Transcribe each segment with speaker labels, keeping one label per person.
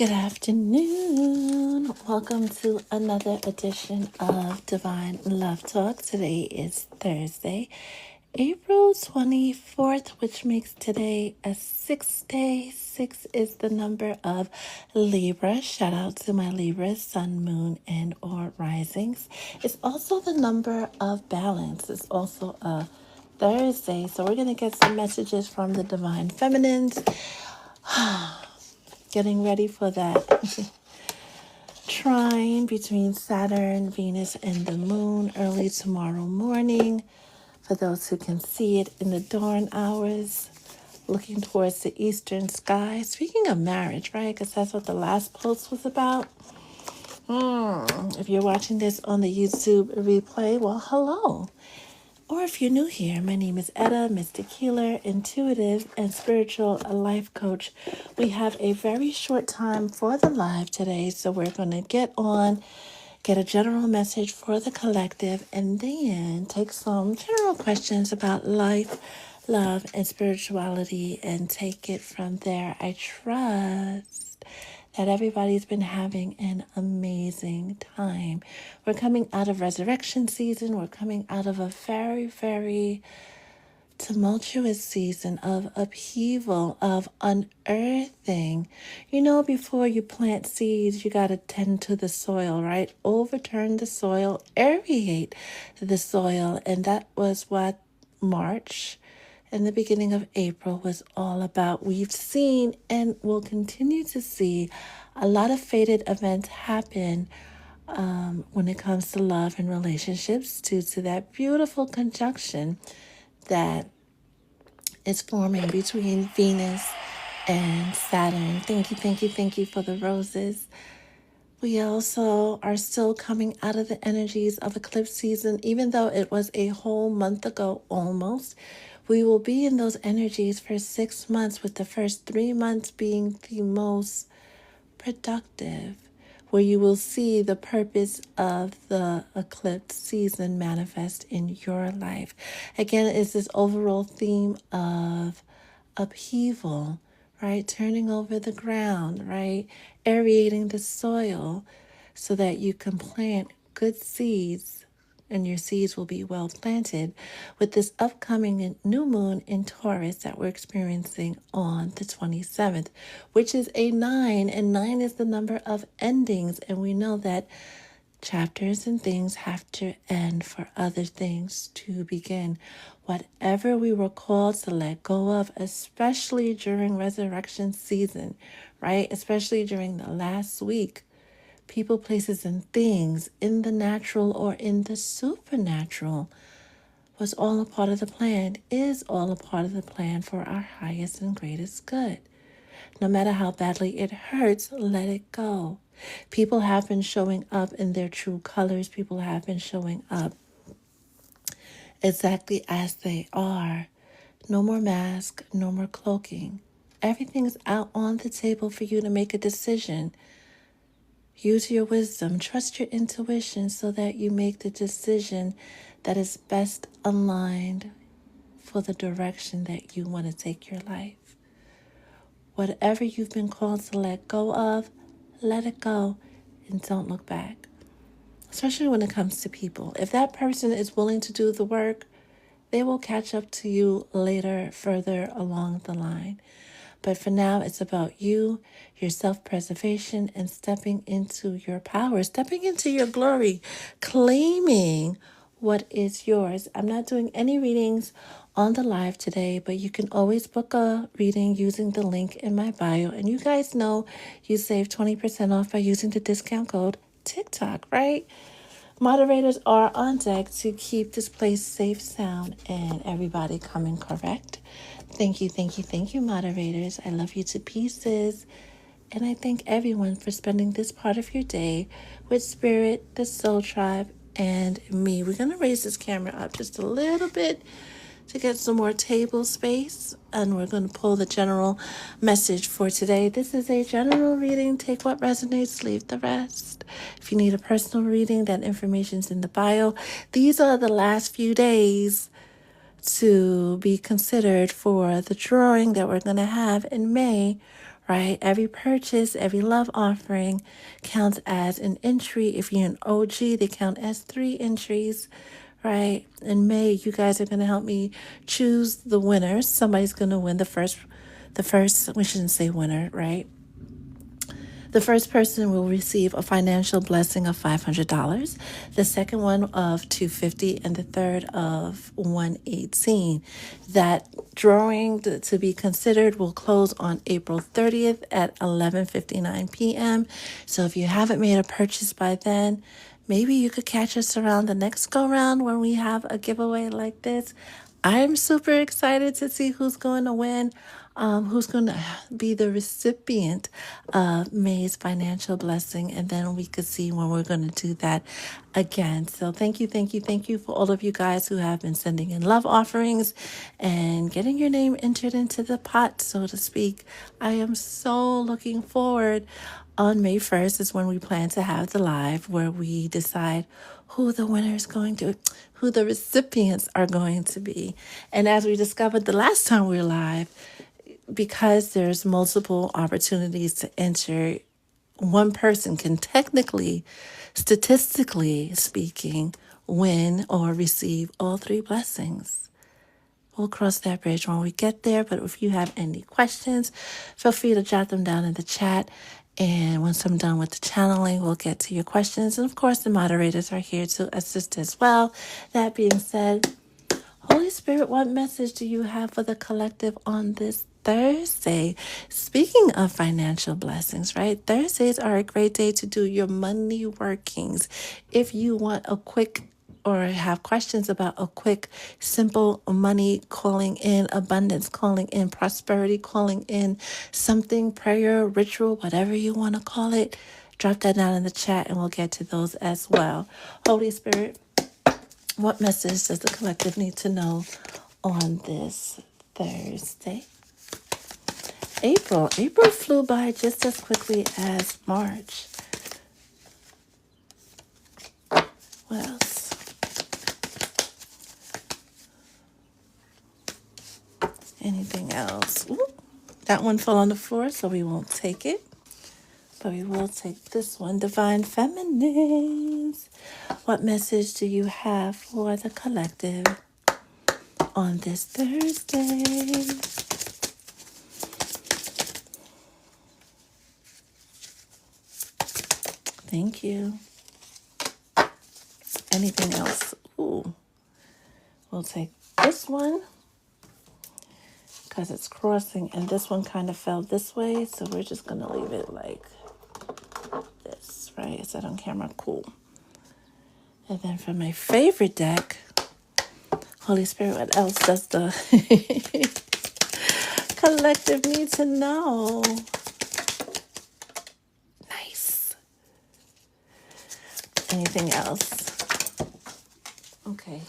Speaker 1: Good afternoon. Welcome to another edition of Divine Love Talk. Today is Thursday, April 24th, which makes today a 6th day. 6 is the number of Libra. Shout out to my Libra, sun, moon, and or risings. It's also the number of balance. It's also a Thursday. So we're going to get some messages from the Divine Feminines. Getting ready for that trine between Saturn, Venus, and the moon early tomorrow morning. For those who can see it in the dawn hours, looking towards the eastern sky. Speaking of marriage, right? Because that's what the last post was about. If you're watching this on the YouTube replay, well, hello. Or if you're new here, my name is Etta, mystic healer, intuitive, and spiritual life coach. We have a very short time for the live today, so we're going to get a general message for the collective, and then take some general questions about life, love, and spirituality, and take it from there. I trust that everybody's been having an amazing time. We're coming out of resurrection season. We're coming out of a very, very tumultuous season of upheaval, of unearthing. You know, before you plant seeds, you got to tend to the soil, right? Overturn the soil, aerate the soil. And that was what March and the beginning of April was all about. We've seen and will continue to see a lot of fated events happen when it comes to love and relationships due to that beautiful conjunction that is forming between Venus and Saturn. Thank you for the roses. We also are still coming out of the energies of eclipse season, even though it was a whole month ago almost. We will be in those energies for 6 months, with the first 3 months being the most productive, where you will see the purpose of the eclipse season manifest in your life. Again, it's this overall theme of upheaval, right? Turning over the ground, right? Aerating the soil so that you can plant good seeds, and your seeds will be well planted with this upcoming new moon in Taurus that we're experiencing on the 27th, which is a 9, and 9 is the number of endings. And we know that chapters and things have to end for other things to begin. Whatever we were called to let go of, especially during resurrection season, right? Especially during the last week, people, places, and things in the natural or in the supernatural was all a part of the plan, is all a part of the plan for our highest and greatest good. No matter how badly it hurts, let it go. People have been showing up in their true colors. People have been showing up exactly as they are. No more mask, no more cloaking. Everything is out on the table for you to make a decision. Use your wisdom, trust your intuition so that you make the decision that is best aligned for the direction that you want to take your life. Whatever you've been called to let go of, let it go and don't look back. Especially when it comes to people. If that person is willing to do the work, they will catch up to you later, further along the line. But for now, it's about you, your self-preservation, and stepping into your power, stepping into your glory, claiming what is yours. I'm not doing any readings on the live today, but you can always book a reading using the link in my bio. And you guys know you save 20% off by using the discount code TikTok, right? Moderators are on deck to keep this place safe, sound, and everybody coming correct. Thank you, moderators. I love you to pieces. And I thank everyone for spending this part of your day with Spirit, the Soul Tribe, and me. We're going to raise this camera up just a little bit to get some more table space. And we're going to pull the general message for today. This is a general reading. Take what resonates, leave the rest. If you need a personal reading, that information's in the bio. These are the last few days to be considered for the drawing that we're going to have in May, right? Every purchase, every love offering counts as an entry. If you're an OG, they count as 3 entries, right? In May, you guys are going to help me choose the winners. Somebody's going to win the first, we shouldn't say winner, right? The first person will receive a financial blessing of $500, the second one of $250, and the third of $118. That drawing to be considered will close on April 30th at 11:59 p.m. So if you haven't made a purchase by then, maybe you could catch us around the next go round when we have a giveaway like this. I'm super excited to see who's going to win, who's going to be the recipient of May's financial blessing. And then we could see when we're going to do that again. So thank you, thank you, thank you for all of you guys who have been sending in love offerings and getting your name entered into the pot, so to speak. I am so looking forward. On May 1st is when we plan to have the live where we decide who the winner is going to, who the recipients are going to be. And as we discovered the last time we were live, because there's multiple opportunities to enter, one person can technically, statistically speaking, win or receive all 3 blessings. We'll cross that bridge when we get there. But if you have any questions, feel free to jot them down in the chat. And once I'm done with the channeling, we'll get to your questions. And of course, the moderators are here to assist as well. That being said, Holy Spirit, what message do you have for the collective on this Thursday? Speaking of financial blessings, right? Thursdays are a great day to do your money workings. If you want a quick or have questions about a quick, simple money calling in, abundance calling in, prosperity calling in, something, prayer, ritual, whatever you want to call it, drop that down in the chat and we'll get to those as well. Holy Spirit, what message does the collective need to know on this Thursday? April flew by just as quickly as March. What else? Anything else? Ooh, that one fell on the floor, so we won't take it. But we will take this one. Divine Feminines. What message do you have for the collective on this Thursday? Thank you. Anything else? Ooh. We'll take this one because it's crossing, and this one kind of fell this way, so we're just going to leave it like this, right? Is that on camera? Cool. And then for my favorite deck, Holy Spirit, what else does the collective need to know? Nice. Anything else? Okay.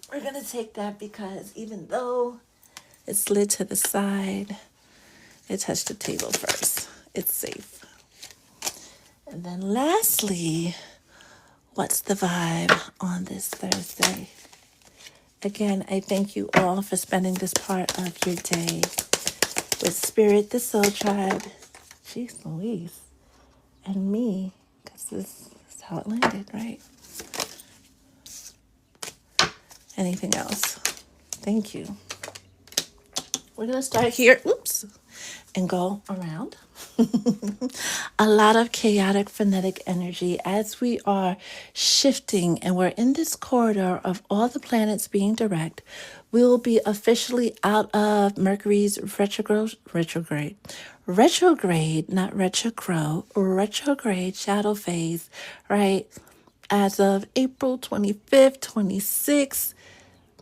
Speaker 1: We're going to take that because even though it slid to the side, it touched the table first. It's safe. And then lastly, what's the vibe on this Thursday? Again, I thank you all for spending this part of your day with Spirit, the Soul Tribe, jeez Louise, and me, because this is how it landed, right? Anything else? Thank you. We're going to start here, oops, and go around. A lot of chaotic, frenetic energy as we are shifting and we're in this corridor of all the planets being direct. We will be officially out of Mercury's retrograde, not retrograde shadow phase, right? As of April 25th, 26th,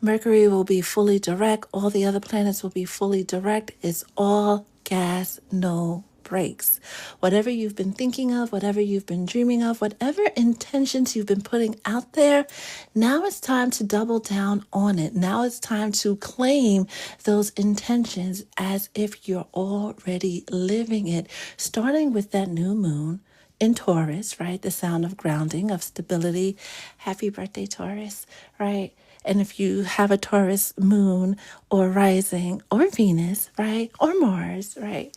Speaker 1: Mercury will be fully direct. All the other planets will be fully direct. It's all gas, no brakes. Whatever you've been thinking of, whatever you've been dreaming of, whatever intentions you've been putting out there, now it's time to double down on it. Now it's time to claim those intentions as if you're already living it, starting with that new moon in Taurus, right? The sound of grounding, of stability. Happy birthday, Taurus, right? And if you have a Taurus moon or rising or Venus, right, or Mars, right,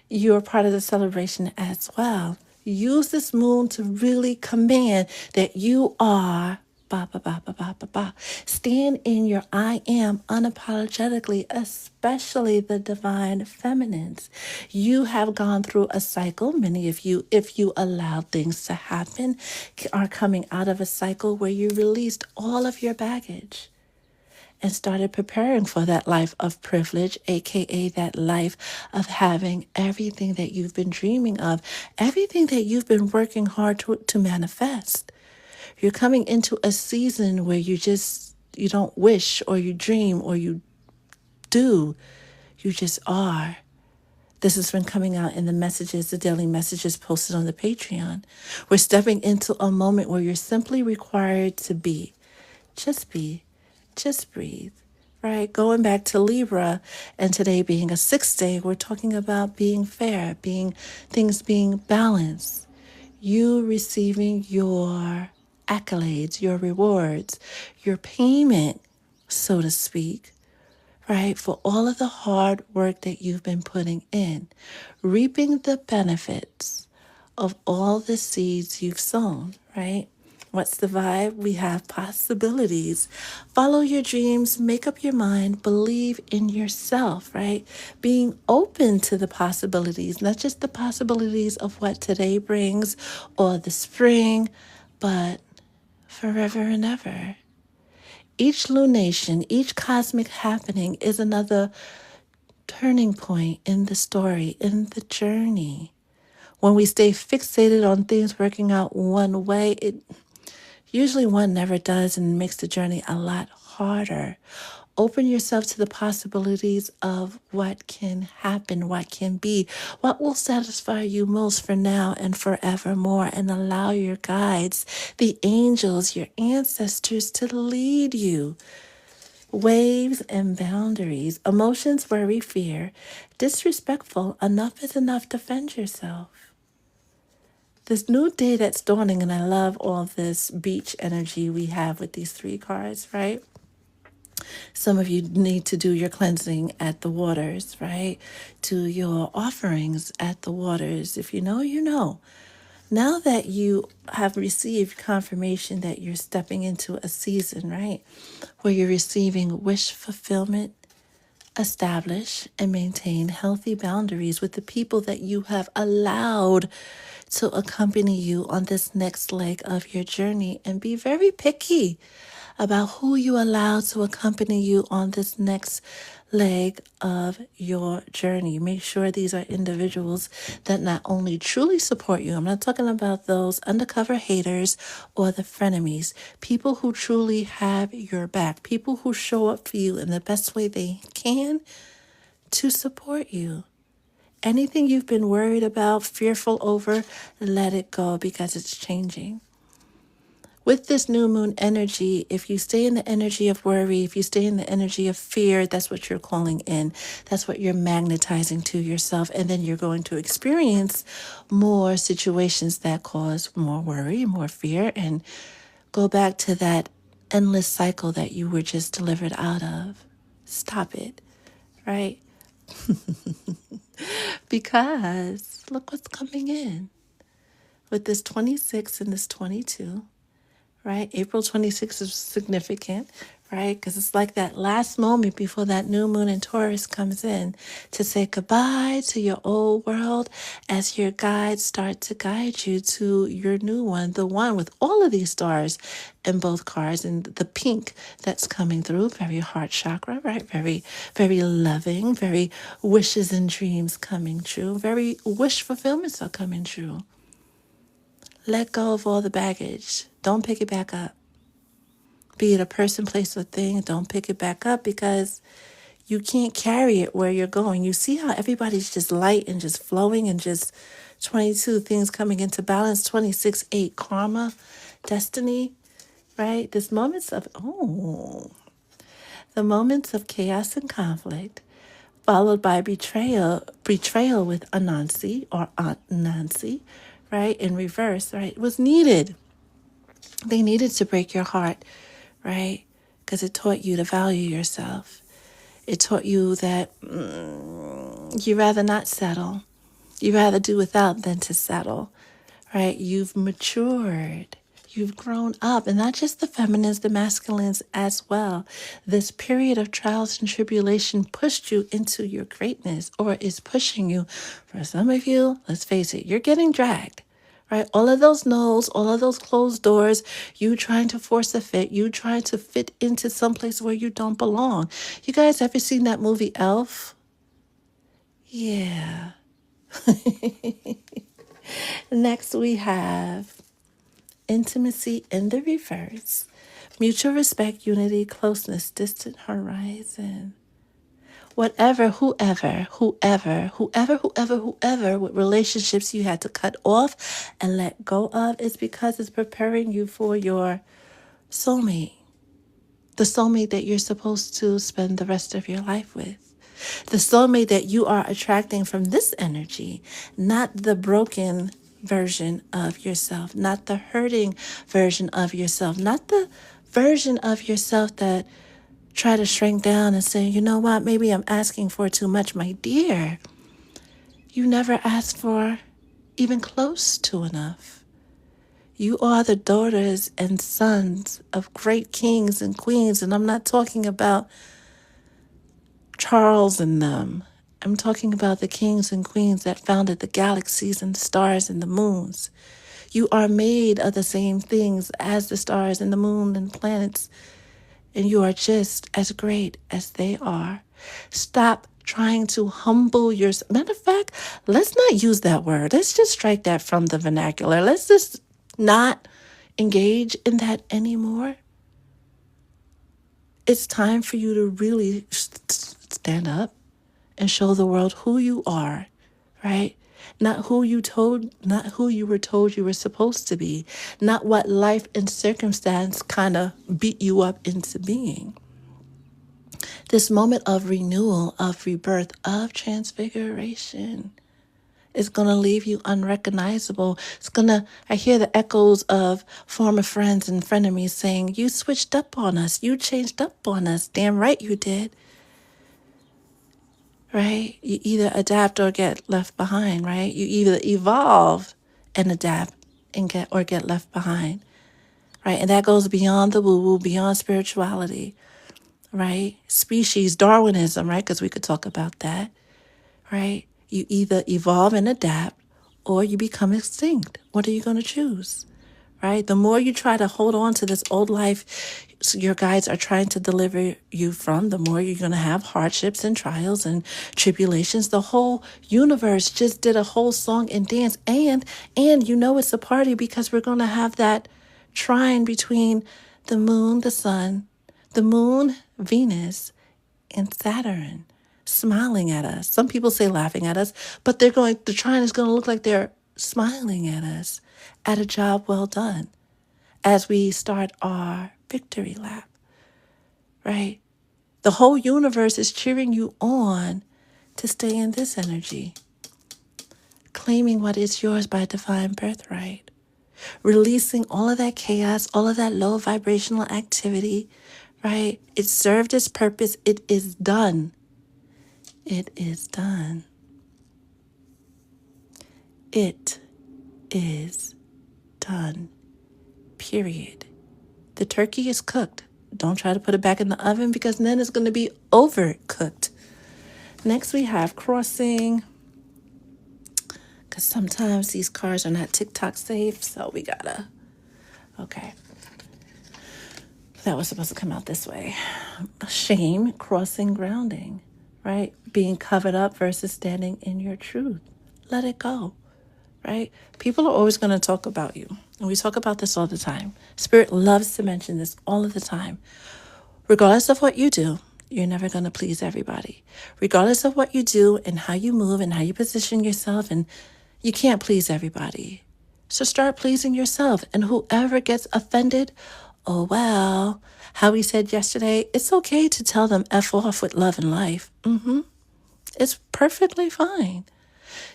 Speaker 1: you're part of the celebration as well. Use this moon to really command that you are ba ba ba ba ba ba ba. Stand in your I am unapologetically, especially the divine feminines. You have gone through a cycle. Many of you, if you allow things to happen, are coming out of a cycle where you released all of your baggage and started preparing for that life of privilege, aka that life of having everything that you've been dreaming of, everything that you've been working hard to manifest. You're coming into a season where you don't wish or you dream or you do, you just are. This has been coming out in the messages, the daily messages posted on the Patreon. We're stepping into a moment where you're simply required to be. Just be. Just breathe. Right? Going back to Libra and today being a 6th day, we're talking about being fair, things being balanced. You receiving your accolades, your rewards, your payment, so to speak, right? For all of the hard work that you've been putting in, reaping the benefits of all the seeds you've sown, right? What's the vibe? We have possibilities. Follow your dreams, make up your mind, believe in yourself, right? Being open to the possibilities, not just the possibilities of what today brings or the spring, but forever and ever. Each lunation, each cosmic happening is another turning point in the story, in the journey. When we stay fixated on things working out one way, it usually one never does and makes the journey a lot harder. Open yourself to the possibilities of what can happen, what can be, what will satisfy you most for now and forevermore, and allow your guides, the angels, your ancestors to lead you. Waves and boundaries, emotions, worry, fear, disrespectful, enough is enough, defend yourself. This new day that's dawning, and I love all this beach energy we have with these 3 cards, right? Some of you need to do your cleansing at the waters, right? Do your offerings at the waters. If you know, you know. Now that you have received confirmation that you're stepping into a season, right, where you're receiving wish fulfillment, establish and maintain healthy boundaries with the people that you have allowed to accompany you on this next leg of your journey, and be very picky about who you allow to accompany you on this next leg of your journey. Make sure these are individuals that not only truly support you, I'm not talking about those undercover haters or the frenemies, people who truly have your back, people who show up for you in the best way they can to support you. Anything you've been worried about, fearful over, let it go because it's changing. With this new moon energy, if you stay in the energy of worry, if you stay in the energy of fear, that's what you're calling in. That's what you're magnetizing to yourself. And then you're going to experience more situations that cause more worry, more fear, and go back to that endless cycle that you were just delivered out of. Stop it, right? Because look what's coming in with this 26 and this 22. Right? April 26th is significant, right? Because it's like that last moment before that new moon in Taurus comes in to say goodbye to your old world as your guides start to guide you to your new one, the one with all of these stars in both cards and the pink that's coming through, very heart chakra, right? Very, very loving, very wishes and dreams coming true, very wish fulfillments are coming true. Let go of all the baggage. Don't pick it back up. Be it a person, place, or thing, don't pick it back up because you can't carry it where you're going. You see how everybody's just light and just flowing and just 22 things coming into balance, 26, 8, karma, destiny, right? The moments of chaos and conflict, followed by betrayal with Anansi or Aunt Nancy, right? In reverse, right? Was needed. They needed to break your heart, right? because it taught you to value yourself. It taught you that you rather not settle. You rather do without than to settle, right? You've matured. You've grown up, and not just the feminines, the masculines as well. This period of trials and tribulation pushed you into your greatness, or is pushing you. For some of you, let's face it, you're getting dragged, right? All of those no's, all of those closed doors, you trying to force a fit, you trying to fit into someplace where you don't belong. You guys ever seen that movie Elf? Yeah. Next, we have intimacy in the reverse. Mutual respect, unity, closeness, distant horizon. Whatever, whoever, with relationships you had to cut off and let go of, it's because it's preparing you for your soulmate. The soulmate that you're supposed to spend the rest of your life with. The soulmate that you are attracting from this energy, not the broken version of yourself, not the hurting version of yourself, not the version of yourself that try to shrink down and say, you know what, maybe I'm asking for too much. My dear, you never asked for even close to enough. You are the daughters and sons of great kings and queens, and I'm not talking about Charles and them. I'm talking about the kings and queens that founded the galaxies and the stars and the moons. You are made of the same things as the stars and the moon and planets, and you are just as great as they are. Stop trying to humble yourself. Matter of fact, let's not use that word. Let's just strike that from the vernacular. Let's just not engage in that anymore. It's time for you to really stand up and show the world who you are, right? Not who you were told you were supposed to be, not what life and circumstance kind of beat you up into being. This moment of renewal, of rebirth, of transfiguration is going to leave you unrecognizable. I hear the echoes of former friends and frenemies saying, you switched up on us, you changed up on us. Damn right you did. Right? You either adapt or get left behind, right? You either evolve and adapt and get left behind, right? And that goes beyond the woo-woo, beyond spirituality, right? Species, Darwinism, right? Because we could talk about that, right? You either evolve and adapt or you become extinct. What are you going to choose, right? The more you try to hold on to this old life your guides are trying to deliver you from, the more you're going to have hardships and trials and tribulations. The whole universe just did a whole song and dance. And you know it's a party because we're going to have that trine between the moon, the sun, the moon, Venus, and Saturn smiling at us. Some people say laughing at us, but the trine is going to look like they're smiling at us at a job well done as we start our victory lap, right? The whole universe is cheering you on to stay in this energy, claiming what is yours by divine birthright, releasing all of that chaos, all of that low vibrational activity, right? It served its purpose. It is done. It is done. It is done. Period. The turkey is cooked. Don't try to put it back in the oven because then it's going to be overcooked. Next we have crossing, because sometimes these cards are not TikTok safe, so we gotta, okay. That was supposed to come out this way. Shame, crossing, grounding, right? Being covered up versus standing in your truth. Let it go, right? People are always going to talk about you. And we talk about this all the time. Spirit loves to mention this all of the time. Regardless of what you do, you're never going to please everybody. Regardless of what you do and how you move and how you position yourself, and you can't please everybody. So start pleasing yourself. And whoever gets offended, oh, well, how we said yesterday, it's okay to tell them F off with love and life. It's perfectly fine.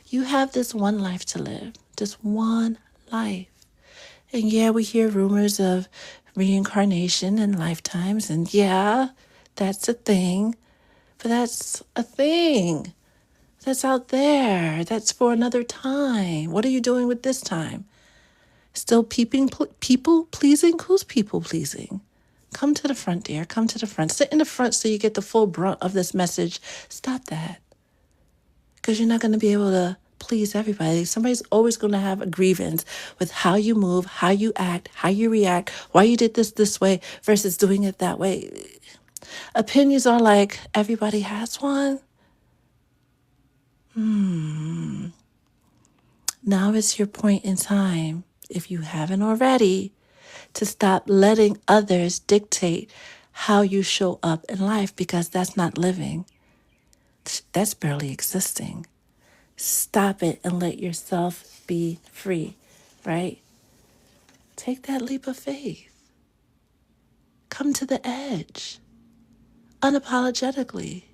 Speaker 1: You have this one life to live, just one life. And yeah, we hear rumors of reincarnation and lifetimes. And yeah, that's a thing. But that's a thing. That's out there. That's for another time. What are you doing with this time? Still people pleasing? Who's people pleasing? Come to the front, dear. Come to the front. Sit in the front so you get the full brunt of this message. Stop that. Because you're not going to be able to please everybody. Somebody's always going to have a grievance with how you move, how you act, how you react, why you did this way versus doing it that way. Opinions are like, everybody has one. Now is your point in time, if you haven't already, to stop letting others dictate how you show up in life, because that's not living. That's barely existing. Stop it and let yourself be free, right? Take that leap of faith. Come to the edge unapologetically,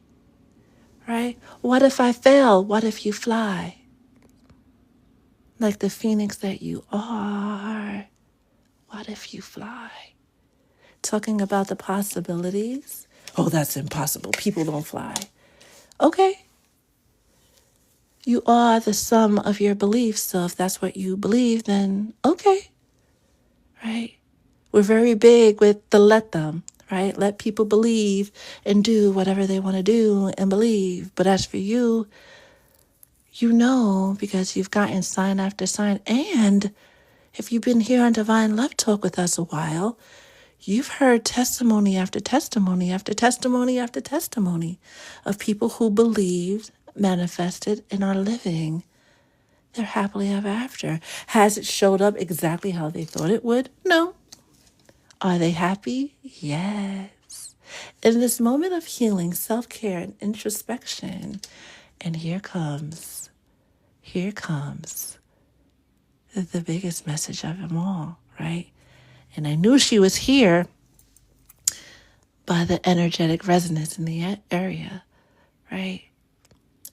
Speaker 1: right? What if I fail? What if you fly? Like the phoenix that you are. What if you fly? Talking about the possibilities. Oh, that's impossible. People don't fly. Okay. You are the sum of your beliefs. So if that's what you believe, then okay. Right? We're very big with the let them, right? Let people believe and do whatever they want to do and believe. But as for you, you know, because you've gotten sign after sign. And if you've been here on Divine Love Talk with us a while, you've heard testimony after testimony after testimony after testimony of people who believed, manifested, and are living their happily ever after. Has it showed up exactly how they thought it would? No. Are they happy? Yes. In this moment of healing, self-care, and introspection, and here comes the biggest message of them all, right? And I knew she was here by the energetic resonance in the area, right?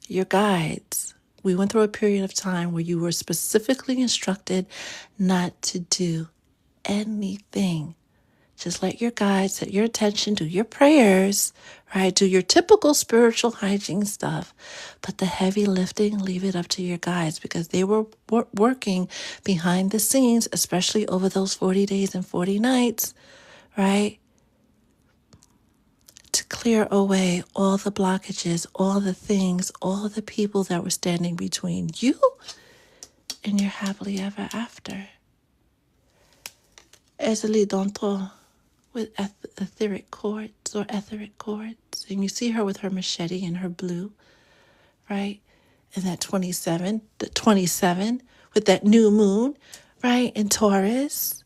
Speaker 1: Your guides. We went through a period of time where you were specifically instructed not to do anything. Just let your guides set your attention to your prayers, right? Do your typical spiritual hygiene stuff. But the heavy lifting, leave it up to your guides, because they were working behind the scenes, especially over those 40 days and 40 nights, right? To clear away all the blockages, all the things, all the people that were standing between you and your happily ever after. Easily Donto with etheric cords or etheric cords. And you see her with her machete and her blue, right? And that 27 with that new moon, right? In Taurus.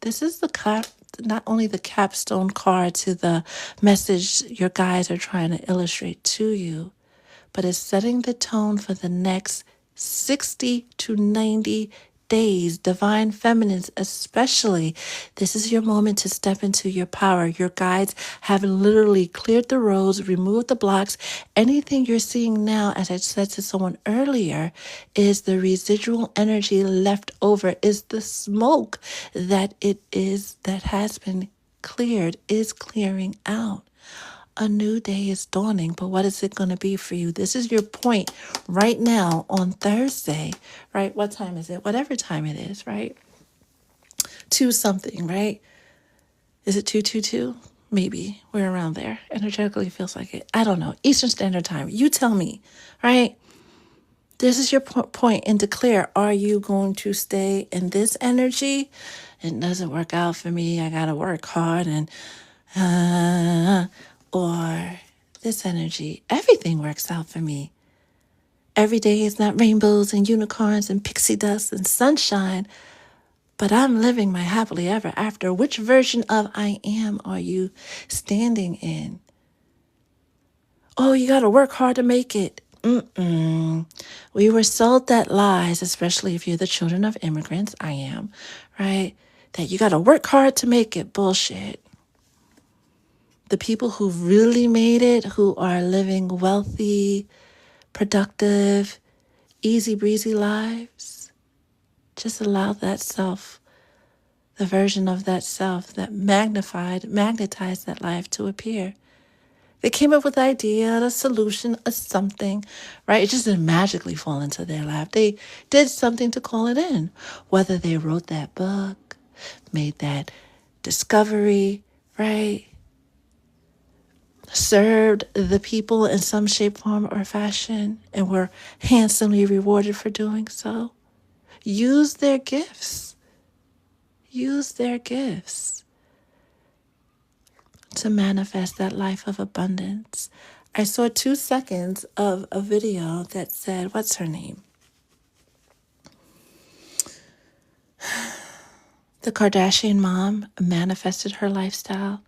Speaker 1: This is not only the capstone card to the message your guides are trying to illustrate to you, but it's setting the tone for the next 60 to 90 days. Divine feminines especially, this is your moment to step into your power. Your guides have literally cleared the roads, removed the blocks. Anything you're seeing now, as I said to someone earlier, is the residual energy left over, is the smoke that has been cleared, is clearing out. A new day is dawning, but what is it going to be for you? This is your point right now on Thursday, right? What time is it? Whatever time it is, right? 2 something, right? Is it 2:22? Maybe we're around there. Energetically feels like it. I don't know. Eastern Standard Time. You tell me, right? This is your point and declare, are you going to stay in this energy? It doesn't work out for me. I got to work hard and or this energy, everything works out for me. Every day is not rainbows and unicorns and pixie dust and sunshine, but I'm living my happily ever after. Which version of I am are you standing in? Oh, you got to work hard to make it. We were sold that lies, especially if you're the children of immigrants. I am, right? That you got to work hard to make it. Bullshit. The people who really made it, who are living wealthy, productive, easy breezy lives, just allow that self the version of that self that magnetized that life to appear. They came up with the idea, a solution, a something, right? It just didn't magically fall into their lap. They did something to call it in. Whether they wrote that book, made that discovery, right? Served the people in some shape, form, or fashion, and were handsomely rewarded for doing so. Use their gifts. Use their gifts to manifest that life of abundance. I saw 2 seconds of a video that said, what's her name? The Kardashian mom manifested her lifestyle,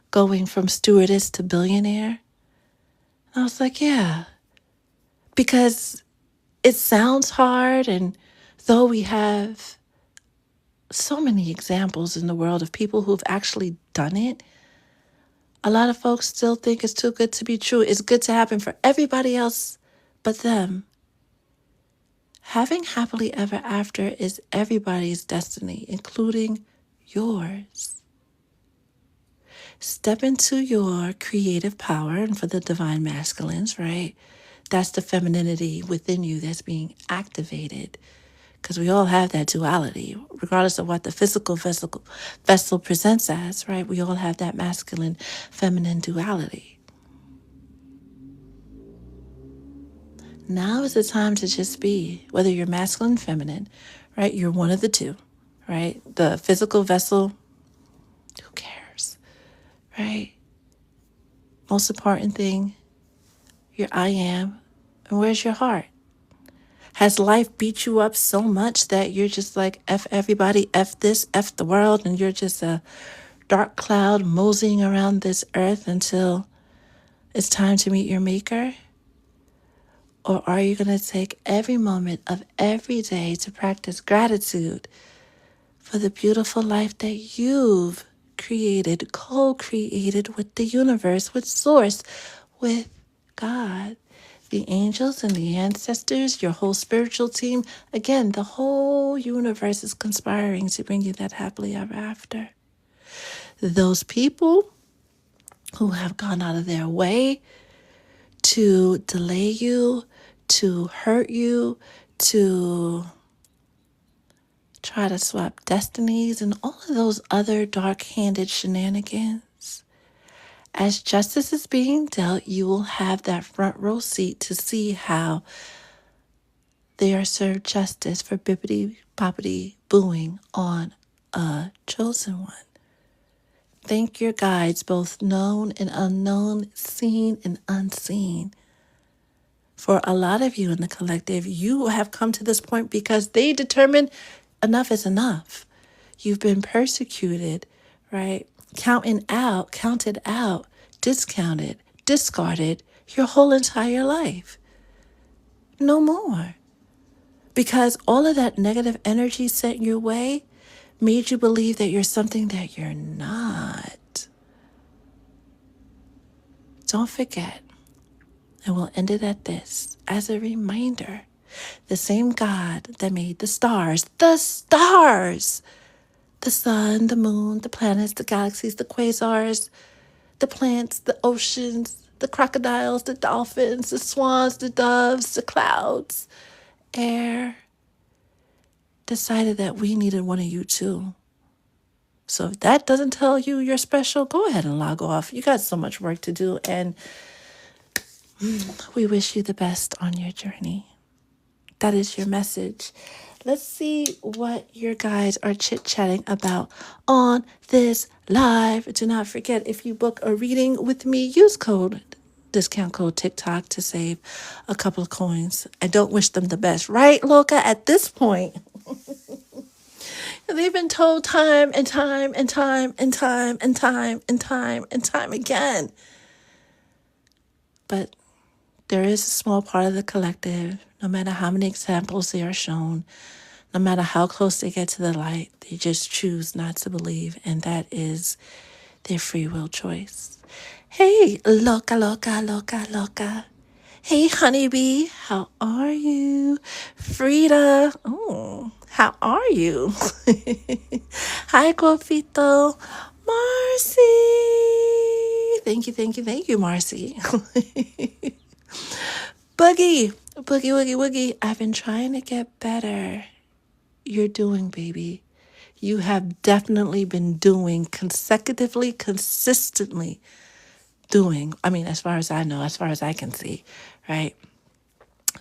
Speaker 1: going from stewardess to billionaire. I was like, yeah, because it sounds hard, and though we have so many examples in the world of people who've actually done it, a lot of folks still think it's too good to be true. It's good to happen for everybody else but them. Having happily ever after is everybody's destiny, including yours. Step into your creative power, and for the divine masculines, right? That's the femininity within you that's being activated, because we all have that duality, regardless of what the physical vessel presents as, right? We all have that masculine, feminine duality. Now is the time to just be, whether you're masculine, feminine, right? You're one of the two, right? The physical vessel, who cares, right? Most important thing, your I am, and where's your heart? Has life beat you up so much that you're just like, F everybody, F this, F the world, and you're just a dark cloud moseying around this earth until it's time to meet your maker? Or are you going to take every moment of every day to practice gratitude for the beautiful life that you've created, co-created with the universe, with Source, with God, the angels and the ancestors, your whole spiritual team? Again, the whole universe is conspiring to bring you that happily ever after. Those people who have gone out of their way to delay you, to hurt you, to try to swap destinies, and all of those other dark-handed shenanigans. As justice is being dealt, you will have that front row seat to see how they are served justice for bippity-boppity booing on a chosen one. Thank your guides, both known and unknown, seen and unseen. For a lot of you in the collective, you have come to this point because they determined enough is enough. You've been persecuted, right? Counted out, discounted, discarded your whole entire life. No more. Because all of that negative energy sent your way made you believe that you're something that you're not. Don't forget, and we'll end it at this, as a reminder, the same God that made the stars, the sun, the moon, the planets, the galaxies, the quasars, the plants, the oceans, the crocodiles, the dolphins, the swans, the doves, the clouds, air, decided that we needed one of you too. So if that doesn't tell you you're special, go ahead and log off. You got so much work to do, and we wish you the best on your journey. That is your message. Let's see what your guys are chit-chatting about on this live. Do not forget, if you book a reading with me, use discount code TikTok to save a couple of coins. I don't wish them the best, right, Loca? At this point, they've been told time and time and time and time and time and time and time again. But there is a small part of the collective, no matter how many examples they are shown, no matter how close they get to the light, they just choose not to believe, and that is their free will choice. Hey, loca. Hey, honeybee, how are you? Frida, how are you? Hi, Golfito. Marcy. Thank you, Marcy. Boogie. Boogie. I've been trying to get better. You're doing, baby. You have definitely been doing consecutively, consistently doing. I mean, as far as I know, as far as I can see, right?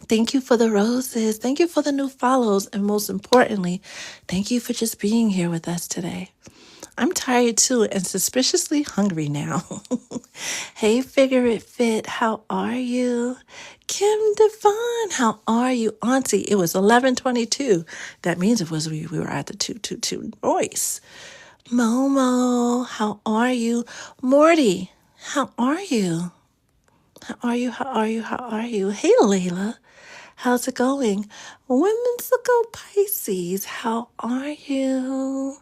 Speaker 1: Thank you for the roses. Thank you for the new follows. And most importantly, thank you for just being here with us today. I'm tired too and suspiciously hungry now. Hey, Figure It Fit, how are you? Kim Devon, how are you? Auntie, it was 11:22. That means it was we were at the 222 voice. Momo, how are you? Morty, how are you? How are you? How are you? How are you? Hey, Layla. How's it going? Whimsical Pisces, how are you?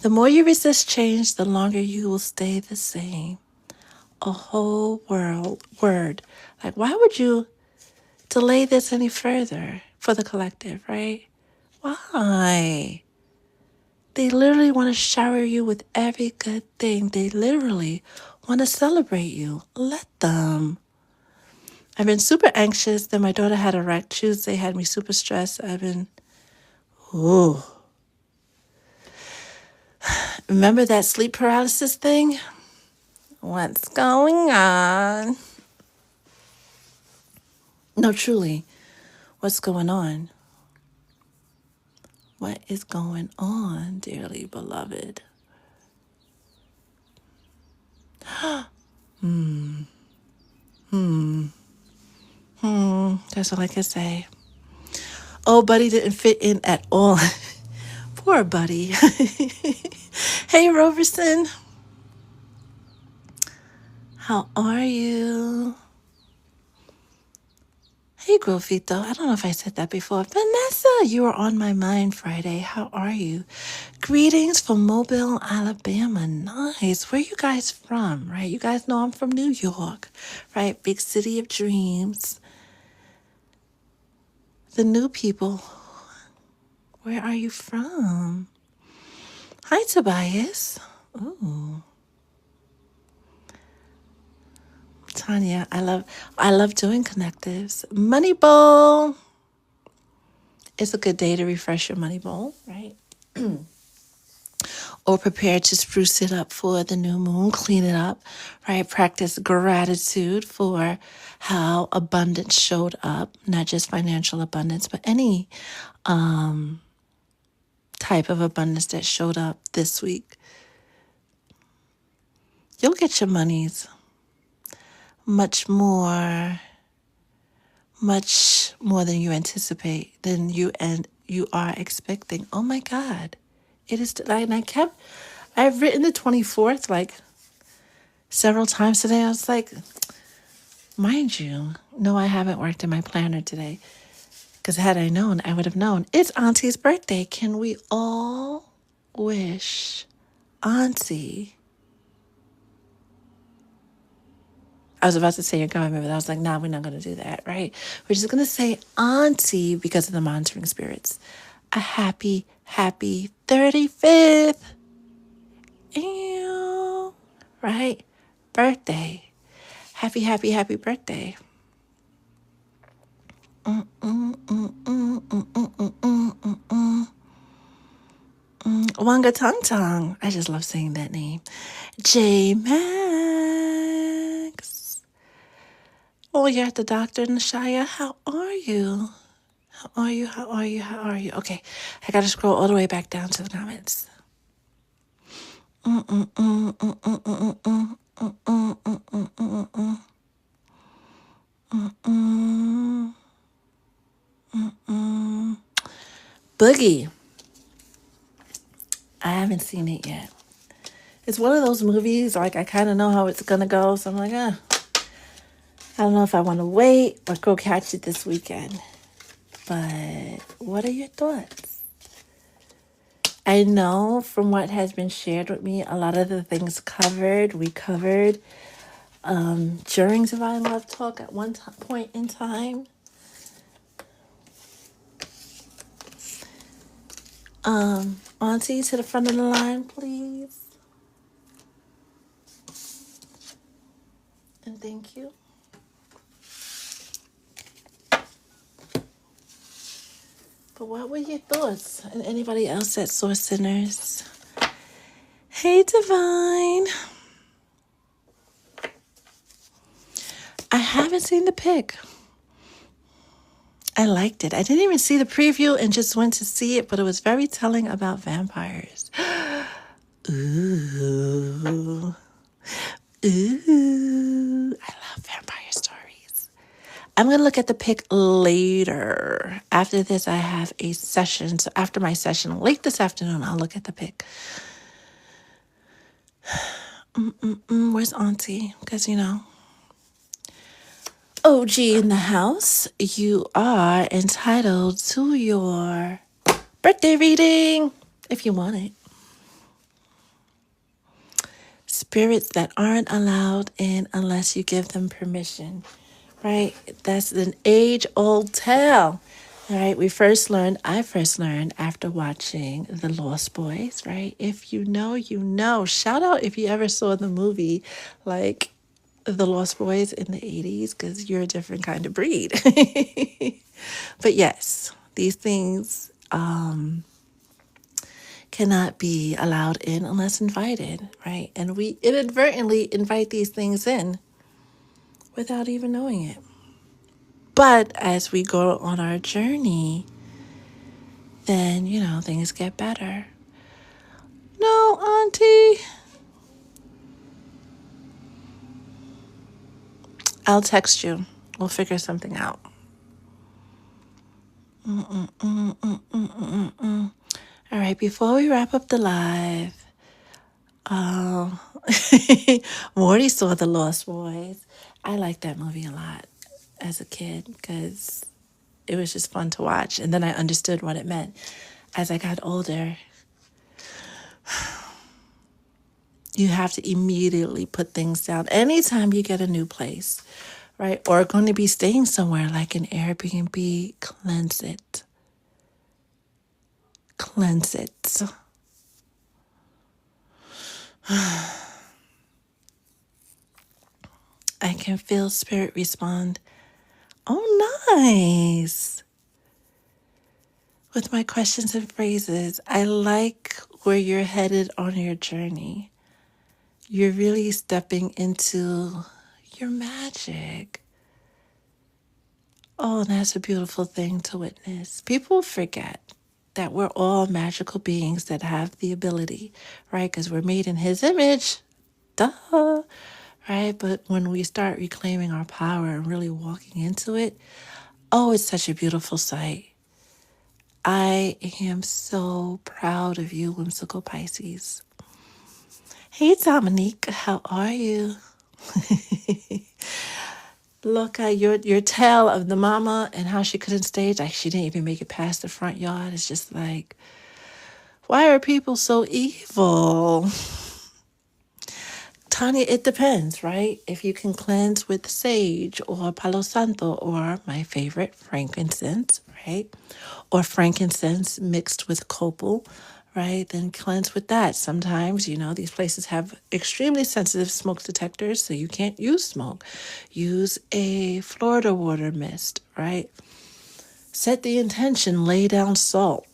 Speaker 1: The more you resist change, the longer you will stay the same. A whole word. Like, why would you delay this any further for the collective, right? Why? They literally want to shower you with every good thing. They literally want to celebrate you. Let them. I've been super anxious. Then my daughter had a wreck Tuesday, had me super stressed. Remember that sleep paralysis thing? What's going on? No, truly, what's going on? What is going on, dearly beloved? That's all I can say. Oh, Buddy didn't fit in at all. Poor Buddy. Hey, Roberson. How are you? Hey, Grofito. I don't know if I said that before. Vanessa, you are on my mind Friday. How are you? Greetings from Mobile, Alabama. Nice. Where you guys from, right? You guys know I'm from New York, right? Big city of dreams. The new people. Where are you from? Hi, Tobias. Ooh. Tanya, I love doing connectives. Money bowl. It's a good day to refresh your money bowl, right? Or prepare to spruce it up for the new moon, clean it up, right? Practice gratitude for how abundance showed up, not just financial abundance, but any type of abundance that showed up this week. You'll get your monies much more than you anticipate, than you are expecting. Oh my God. It is, and I've written the 24th like several times today. I was like, mind you, no, I haven't worked in my planner today. Because had I known, I would have known. It's Auntie's birthday. Can we all wish Auntie? I was about to say your government, but I was like, nah, we're not going to do that, right? We're just going to say Auntie because of the monitoring spirits. A happy 35th. Ew. Right? Birthday. Happy birthday. Wanga Tongue Tongue. I just love saying that name. J Max. Oh, you're at the doctor, Nashaya. How are you? How are you? Okay, I gotta scroll all the way back down to the comments. Boogie. I haven't seen it yet. It's one of those movies, like I kind of know how it's gonna go, so I'm like, I don't know if I want to wait or go catch it this weekend. But what are your thoughts? I know from what has been shared with me, a lot of the things we covered during Divine Love Talk at one point in time. Auntie, to the front of the line, please. And thank you. But what were your thoughts? And anybody else at Source Centers? Hey, Divine. I haven't seen the pic. I liked it. I didn't even see the preview and just went to see it, but it was very telling about vampires. Ooh. Ooh. I love vampire stories. I'm going to look at the pic later. After this, I have a session. So after my session, late this afternoon, I'll look at the pic. Where's Auntie? Because, OG in the house, you are entitled to your birthday reading if you want it. Spirits that aren't allowed in unless you give them permission, right? That's an age-old tale, right? I first learned after watching The Lost Boys, right? If you know, you know. Shout out if you ever saw the movie, like The Lost Boys in the 80s, because you're a different kind of breed. But yes, these things cannot be allowed in unless invited, right? And we inadvertently invite these things in without even knowing it. But as we go on our journey, then, things get better. No, Auntie. I'll text you. We'll figure something out. All right, before we wrap up the live, Morty saw The Lost Boys. I liked that movie a lot as a kid because it was just fun to watch. And then I understood what it meant as I got older. You have to immediately put things down. Anytime you get a new place, right? Or going to be staying somewhere like an Airbnb, cleanse it. Cleanse it. I can feel spirit respond. Oh, nice. With my questions and phrases, I like where you're headed on your journey. You're really stepping into your magic. Oh, and that's a beautiful thing to witness. People forget that we're all magical beings that have the ability, right? Because we're made in His image. Duh. Right? But when we start reclaiming our power and really walking into it, oh, it's such a beautiful sight. I am so proud of you, Whimsical Pisces. Hey, Dominique, how are you? Look at your tale of the mama and how she couldn't stage. Like, she didn't even make it past the front yard. It's just like, why are people so evil? Tanya, it depends, right? If you can cleanse with sage or Palo Santo or my favorite, frankincense, right? Or frankincense mixed with copal, right? Then cleanse with that. Sometimes, these places have extremely sensitive smoke detectors, so you can't use smoke. Use a Florida water mist, right? Set the intention, lay down salt.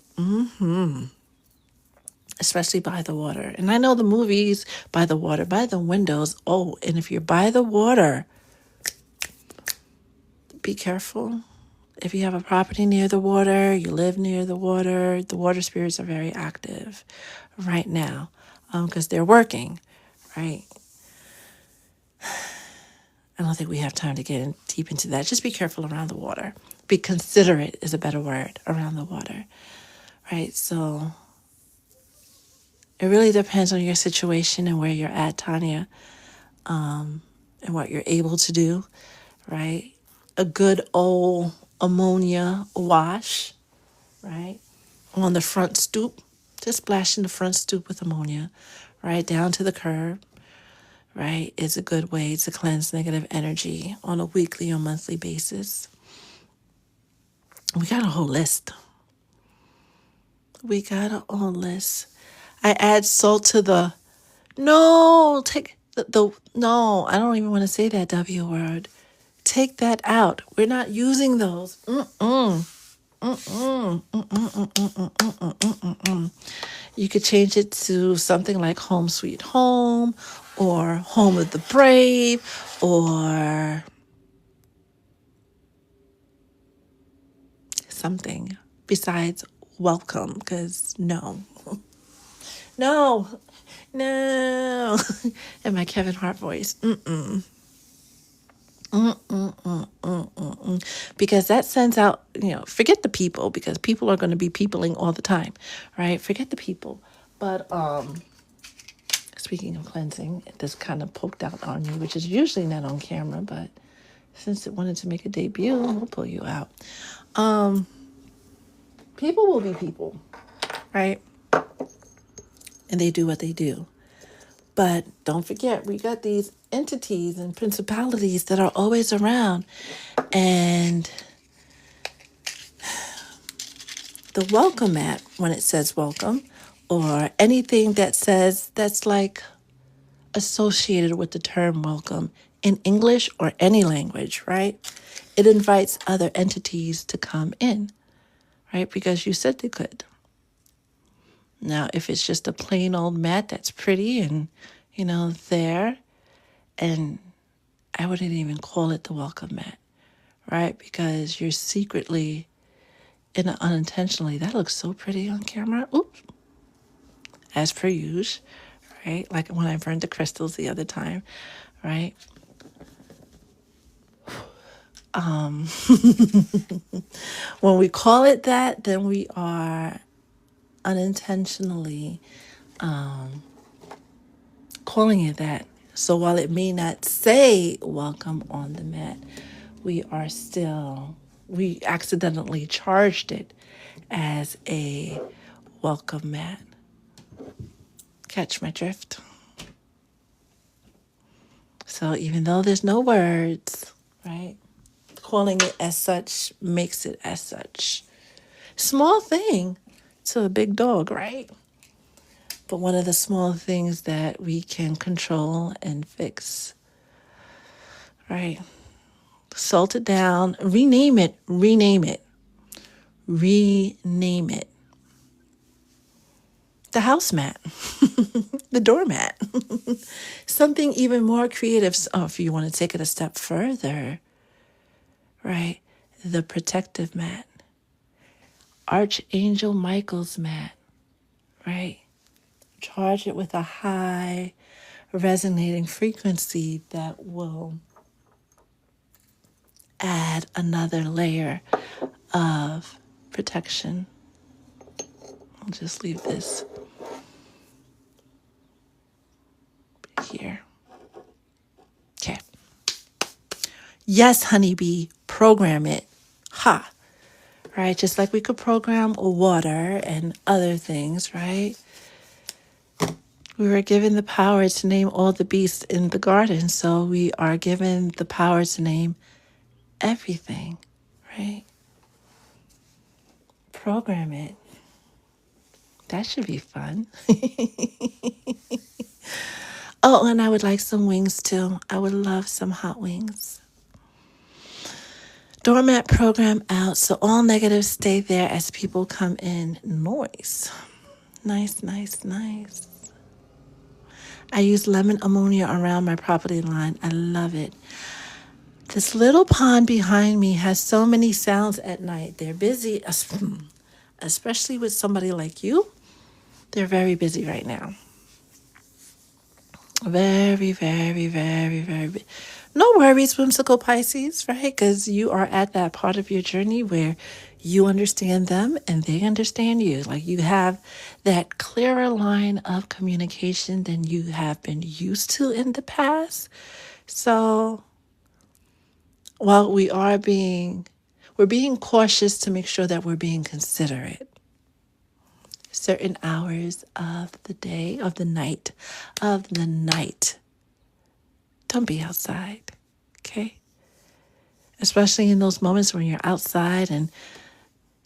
Speaker 1: Especially by the water. And I know the movies, by the water, by the windows. Oh, and if you're by the water, be careful. If you have a property near the water, you live near the water spirits are very active right now because they're working, right? I don't think we have time to get in deep into that. Just be careful around the water. Be considerate is a better word around the water, right? So it really depends on your situation and where you're at, Tanya, and what you're able to do, right? A good old ammonia wash, right? On the front stoop, just splashing the front stoop with ammonia, right? Down to the curb, right? Is a good way to cleanse negative energy on a weekly or monthly basis. We got a whole list. We gotta own this. I add salt to the, no, take the no, I don't even want to say that W word. Take that out. We're not using those. You could change it to something like Home Sweet Home or Home of the Brave or something besides welcome, because no. No. No. In my Kevin Hart voice. Because that sends out, forget the people, because people are going to be peopling all the time, right? Forget the people. But speaking of cleansing, this kind of poked out on you, which is usually not on camera, but since it wanted to make a debut, we'll pull you out. People will be people, right? And they do what they do. But don't forget, we got these entities and principalities that are always around. And the welcome mat, when it says welcome, or anything that says that's like associated with the term welcome in English or any language, right? It invites other entities to come in, right? Because you said they could. Now, if it's just a plain old mat that's pretty and, there, and I wouldn't even call it the welcome mat, right? Because you're secretly and unintentionally, that looks so pretty on camera. Oops. As per usual, right? Like when I burned the crystals the other time, right? When we call it that, then we are unintentionally calling it that. So while it may not say welcome on the mat, we accidentally charged it as a welcome mat. Catch my drift? So even though there's no words, right? Calling it as such makes it as such. Small thing to a big dog, right? But one of the small things that we can control and fix, right? Salt it down, rename it. The house mat, the doormat, something even more creative. Oh, if you want to take it a step further, right? The protective mat, Archangel Michael's mat, right? Charge it with a high resonating frequency that will add another layer of protection. I'll just leave this here. Okay. Yes, honeybee, program it. Ha. Right? Just like we could program water and other things, right? We were given the power to name all the beasts in the garden, so we are given the power to name everything, right? Program it. That should be fun. Oh, and I would like some wings too. I would love some hot wings. Doormat program out, so all negatives stay there as people come in. Nice. Nice. I use lemon ammonia around my property line. I love it. This little pond behind me has so many sounds at night. They're busy, especially with somebody like you. They're very busy right now. Very, very, very, very. No worries, whimsical Pisces, right? Because you are at that part of your journey where you understand them and they understand you. Like you have that clearer line of communication than you have been used to in the past. So while we're being cautious to make sure that we're being considerate. Certain hours of the day, of the night. Don't be outside, okay? Especially in those moments when you're outside and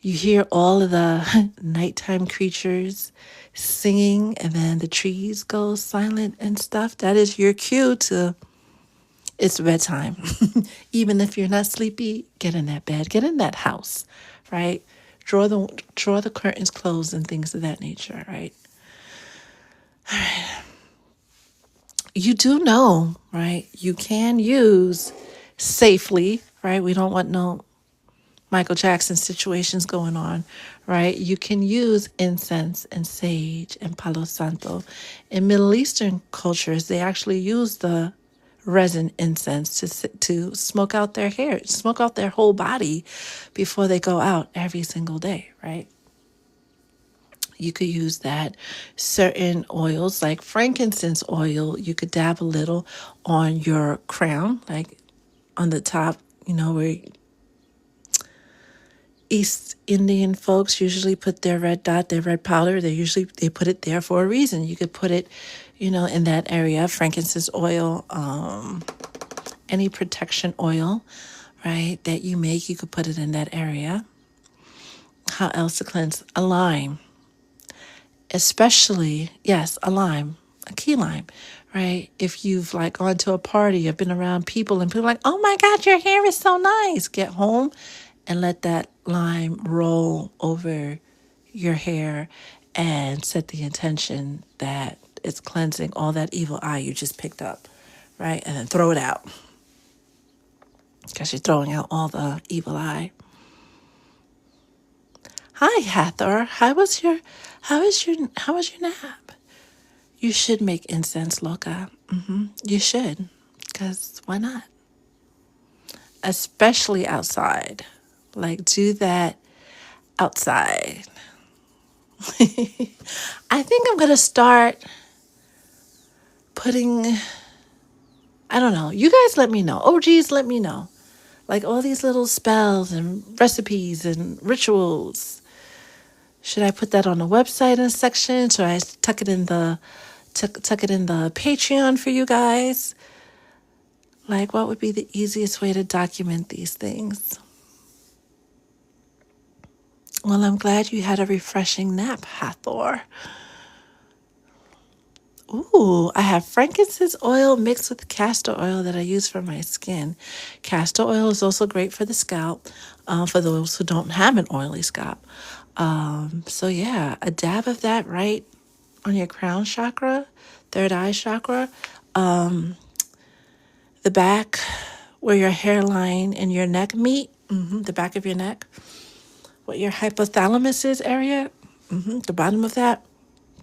Speaker 1: You hear all of the nighttime creatures singing, and then the trees go silent and stuff. That is your cue to, it's bedtime. Even if you're not sleepy, get in that bed, get in that house, right? Draw the curtains closed and things of that nature, right? You do know, right? You can use safely, right? We don't want no Michael Jackson situations going on, right? You can use incense and sage and palo santo. In Middle Eastern cultures, they actually use the resin incense to smoke out their hair, smoke out their whole body before they go out every single day, right? You could use that. Certain oils like frankincense oil, you could dab a little on your crown, like on the top, where East Indian folks usually put their red dot, their red powder. They put it there for a reason. You could put it, in that area. Frankincense oil, any protection oil, right, that you make, you could put it in that area. How else to cleanse? A lime, especially, yes, a key lime, right? If you've like gone to a party, you've been around people and people are like, oh my God, your hair is so nice. Get home and let that lime roll over your hair and set the intention that it's cleansing all that evil eye you just picked up, right? And then throw it out because you're throwing out all the evil eye. Hi, Hathor. How was your nap? You should make incense, Loca. You should, because why not? Especially outside. Like, do that outside. I think I'm going to start putting, I don't know. You guys let me know. OGs, let me know. Like all these little spells and recipes and rituals. Should I put that on the website in a section? Should I tuck it in the Patreon for you guys? Like, what would be the easiest way to document these things? Well, I'm glad you had a refreshing nap, Hathor. Ooh, I have frankincense oil mixed with castor oil that I use for my skin. Castor oil is also great for the scalp, for those who don't have an oily scalp. So yeah, a dab of that right on your crown chakra, third eye chakra, the back where your hairline and your neck meet, the back of your neck, what your hypothalamus is area, the bottom of that,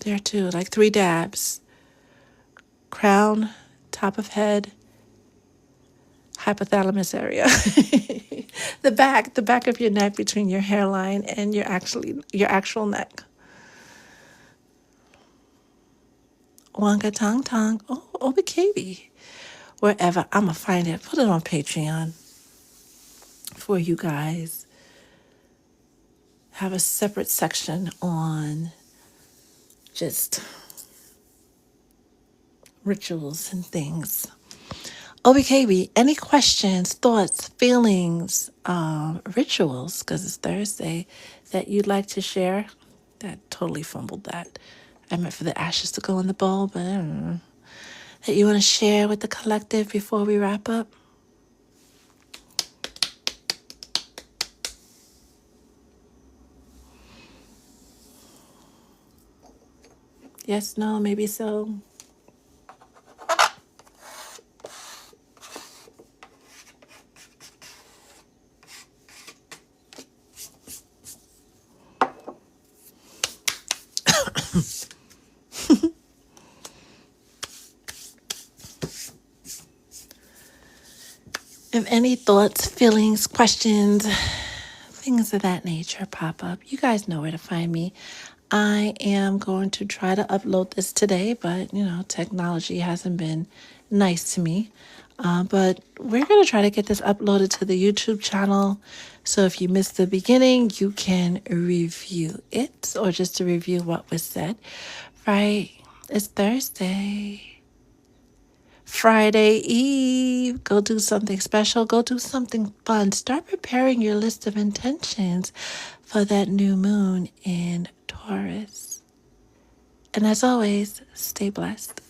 Speaker 1: there too, like 3 dabs. Crown, top of head, hypothalamus area. the back of your neck between your hairline and your actual neck. Wanga tong tong. Oh, Obikabi. Wherever. I'm going to find it. Put it on Patreon for you guys. Have a separate section on just rituals and things. OBKB, any questions, thoughts, feelings, rituals, because it's Thursday, that you'd like to share? That totally fumbled that. I meant for the ashes to go in the bowl, but I don't know. That you want to share with the collective before we wrap up? Yes, no, maybe so. If any thoughts, feelings, questions, things of that nature pop up, you guys know where to find me. I am going to try to upload this today, but technology hasn't been nice to me. But we're going to try to get this uploaded to the YouTube channel. So if you missed the beginning, you can review it, or just to review what was said. Right? It's Thursday. Friday Eve. Go do something special. Go do something fun. Start preparing your list of intentions for that new moon in Taurus. And as always, stay blessed.